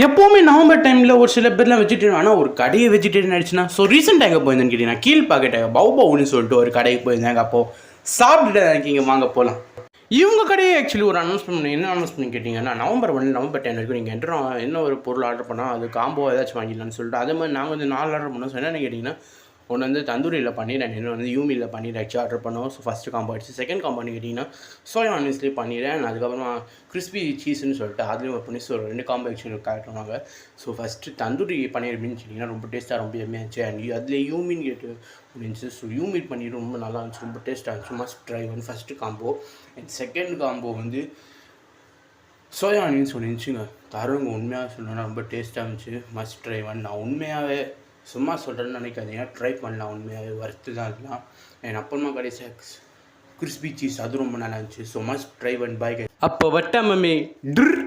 எப்போவுமே நவம்பர் டைமில் ஒரு சில பேர்லாம் வெஜிடேரியன் ஆனால் ஒரு கடையை வெஜிடேரியன் ஆயிடுச்சுன்னா ஸோ ரீசெண்டாக எங்கே போயிருந்தேன்னு கேட்டிங்கன்னா கீழ்பாக்கெட்டாக பவுன்னு சொல்லிட்டு ஒரு கடைக்கு போயிருந்தாங்க. அப்போது சாப்பிட்டுட்டு இருக்கீங்க வாங்க போகலாம். இவங்க கடையை ஆக்சுவலி ஒரு அனௌன்ஸ்மெண்ட் பண்ணி என்ன அனௌன்ஸ்மெண்ட் கேட்டிங்கன்னா நவம்பர் 1 நவம்பர் 10 வரைக்கும் நீங்கள் என்ன ஒரு பொருள் ஆர்டர் பண்ணால் அது காம்போ ஏதாச்சும் வாங்கிடலான்னு சொல்லிட்டு அதே மாதிரி நாங்கள் வந்து 4 ஆர்டர் பண்ணோம். ஸோ என்னென்னு கேட்டிங்கன்னா ஒன்று வந்து தந்தூரியில் பண்ணிடுறேன், இன்னொன்று வந்து யூமியில் பண்ணிடுறாச்சு ஆர்டர் பண்ணோம். ஸோ ஃபஸ்ட்டு காம்போ ஆகிடுச்சு. செகண்ட் காம்போன்னு கேட்டிங்கன்னா சோயா ஆனியன்ஸ்லேயே பண்ணிடுறேன். அதுக்கப்புறமா கிறிஸ்பி சீஸ்ன்னு சொல்லிட்டு அதுலேயும் ஒரு பண்ணி ஸோ 2 காம்போ ஆக்சுவலி காட்டுவாங்க. ஸோ ஃபஸ்ட்டு தந்தூரி பன்னீர் அப்படின்னு சொன்னிங்கன்னா ரொம்ப டேஸ்ட்டாக ரொம்ப எம்மையாச்சு. அண்ட் அதில் யூமின்னு கேட்டு இருந்துச்சு. ஸோ யூமிட் பன்னீர் ரொம்ப நல்லா இருந்துச்சு, ரொம்ப டேஸ்ட்டாக இருந்துச்சு. Must try one first combo. And second combo வந்து சோயா ஆனியன்ஸ் ஒன்று இருந்துச்சுங்க. தருங்க உண்மையாக சொல்லணும்னா ரொம்ப டேஸ்ட்டாக இருந்துச்சு. Must try one. நான் உண்மையாகவே சும்மா சொல்கிறேன்னு நினைக்காதீங்க, ட்ரை பண்ணலாம், உண்மையாகவே ஒர்த்து தான் இருக்கலாம். என் அப்புறமா கடைசியாக கிறிஸ்பி சீஸ் அது ரொம்ப நல்லா இருந்துச்சு. So must try one by. அப்போ வட்டமே